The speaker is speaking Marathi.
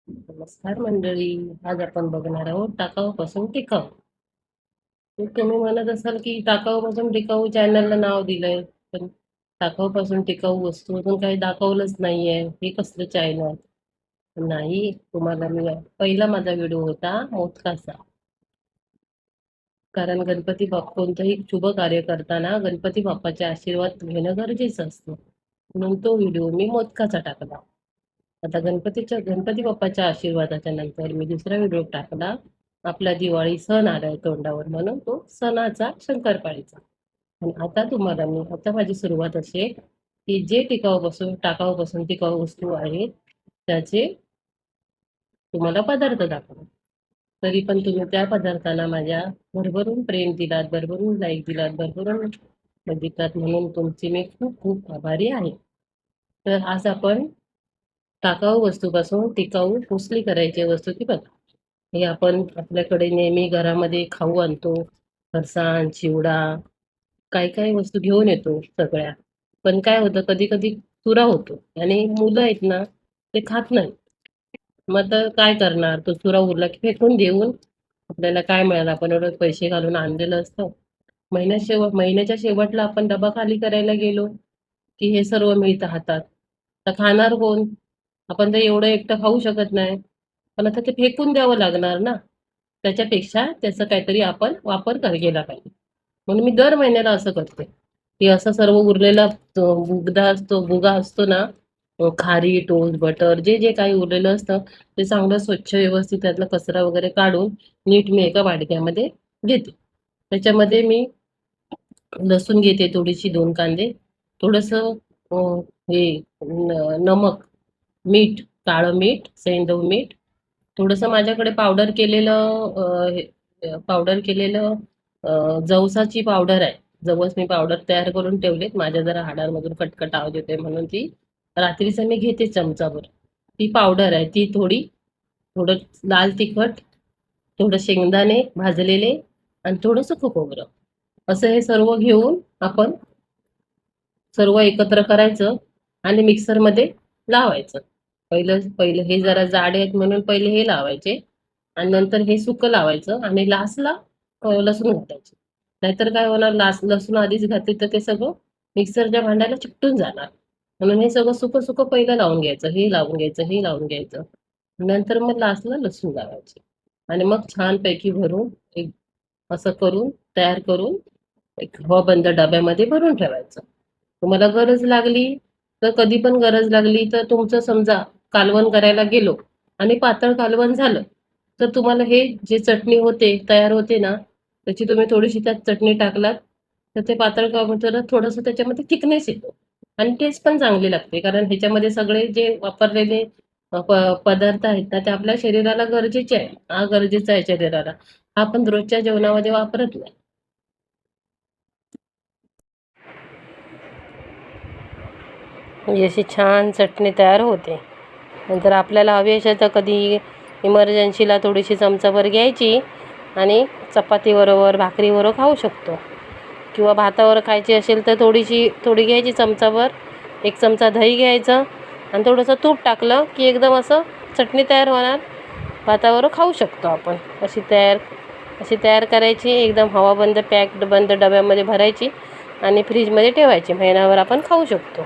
नमस्कार मंडळी. आज आपण बघणार आहोत टाकाऊपासून टिकाऊ. तर तुम्ही म्हणत असाल की टाकाऊपासून टिकाऊ चॅनलला नाव दिलंय, पण टाकाऊपासून टिकाऊ वस्तू अजून काही दाखवलंच नाहीये. हे कसलं चॅनल? नाही, तुम्हाला मी पहिला माझा व्हिडिओ होता मोदकाचा. कारण गणपती बाप्पा कोणतंही शुभ कार्य करताना गणपती बाप्पाचे आशीर्वाद घेणं गरजेचं असतं. म्हणून तो व्हिडिओ मी मोदकाचा टाकला. आता गणपती बाप्पाच्या आशीर्वादाच्या नंतर मी दुसरा व्हिडिओ टाकला. आपला दिवाळी सण आलाय तोंडावर म्हणून तो सणाचा शंकरपाळीचा. आणि आता माझी सुरुवात अशी आहे की जे टाकाऊपासून टिकाऊ वस्तू आहेत त्याचे तुम्हाला पदार्थ दाखवतो. तरी पण तुम्ही त्या पदार्थाला माझ्या भरभरून प्रेम दिलात, भरभरून लाईक दिलात, भरभरून बघितलात म्हणून तुमची मी खूप खूप आभारी आहे. तर आज आपण टाकाऊ वस्तूपासून टिकाऊ कुसली करायची वस्तू ती बघा. हे आपण आपल्याकडे नेहमी घरामध्ये खाऊ आणतो. फरसाण, चिवडा, काही काही वस्तू घेऊन येतो सगळ्या. पण काय होतं कधी-कधी चुरा होतो आणि मुलं आहेत ना, ते खात नाहीत. मग आता काय करणार? तो चुरा उरला की फेकून देऊन आपल्याला काय मिळालं? आपण एवढे पैसे घालून आणलेलं असतं. महिन्याच्या शेवटला आपण डबा खाली करायला गेलो, की हे सर्व मिळतं हातात. तर खाणार कोण? आपण तर एवढं एकटं खाऊ शकत नाही. पण आता ते फेकून द्यावं लागणार ना. त्याच्यापेक्षा त्याचा काहीतरी आपण वापर केला पाहिजे. म्हणून मी दर महिन्याला असं करते, की असं सर्व उरलेला भुगा असतो ना, खारी, टोस्ट, बटर जे जे काही उरलेलं असतं, ते चांगलं स्वच्छ व्यवस्थित त्यातला कचरा वगैरे काढून नीट मी एका वाडक्यामध्ये घेते. त्याच्यामध्ये मी लसूण घेते थोडीशी, 2 कांदे, थोडंसं अ, हे नमक, मीठ, काळं मीठ, सैंधव मीठ, थोडंसं माझ्याकडे पावडर केलेलं जवसाची पावडर आहे. जवस मी पावडर तयार करून ठेवलीत. माझ्या जरा हाडांमधून कटकट आवाज येतोय म्हणून ती रात्रीचं मी घेते चमचाभर. ती पावडर आहे ती थोडी, थोडं लाल तिखट, थोडं शेंगदाणे भाजलेले आणि थोडंसं खोबरं. असं हे सर्व घेऊन आपण सर्व एकत्र करायचं आणि मिक्सरमध्ये लावायचं. पहिलं पहिलं हे जरा जाडे आहेत म्हणून पहिले हे लावायचे आणि नंतर हे सुकं लावायचं आणि लास्टला लसूण घालायचे. नाहीतर काय होणार, लसूण आधीच घातली तर ते सगळं मिक्सरच्या भांड्याला चिकटून जाणार. म्हणून हे सगळं सुकं सुकं पहिलं लावून घ्यायचं, हे लावून घ्यायचं, हे लावून घ्यायचं. नंतर मग लास्टला लसूण लावायचे आणि मग छानपैकी भरून एक असं करून तयार करून एक हवाबंद डब्यामध्ये भरून ठेवायचं. तुम्हाला गरज लागली तर कधी पण गरज लागली तर तुमचं समजा कालवण करायला गेलो आणि पातळ कालवण झालं, तर तुम्हाला हे जे चटणी तयार होते ना, त्याची तुम्ही थोडीशी त्यात चटणी टाकलात, तर ते पातळ कालवण जरा थोडंसं त्याच्यामध्ये थिकनेस येतो आणि टेस्ट पण चांगली लागते. कारण ह्याच्यामध्ये सगळे जे वापरलेले पदार्थ आहेत ना, ते आपल्या शरीराला गरजेचे आहे. हा गरजेचा आहे शरीराला. हा आपण रोजच्या जेवणामध्ये वापरत नाही. ही अशी छान चटणी तयार होते. नंतर आपल्याला हवी असेल तर कधी इमर्जन्सीला थोडीशी चमचाभर घ्यायची आणि चपातीबरोबर, भाकरीबरोबर खाऊ शकतो. किंवा भातावर खायची असेल तर थोडी घ्यायची चमचाभर, 1 चमचा दही घ्यायचं आणि थोडंसं तूप टाकलं की एकदम असं चटणी तयार होणार. भाताबरोबर खाऊ शकतो आपण. अशी तयार करायची, एकदम हवाबंद बंद डब्यामध्ये भरायची आणि फ्रीजमध्ये ठेवायची. महिनाभर आपण खाऊ शकतो.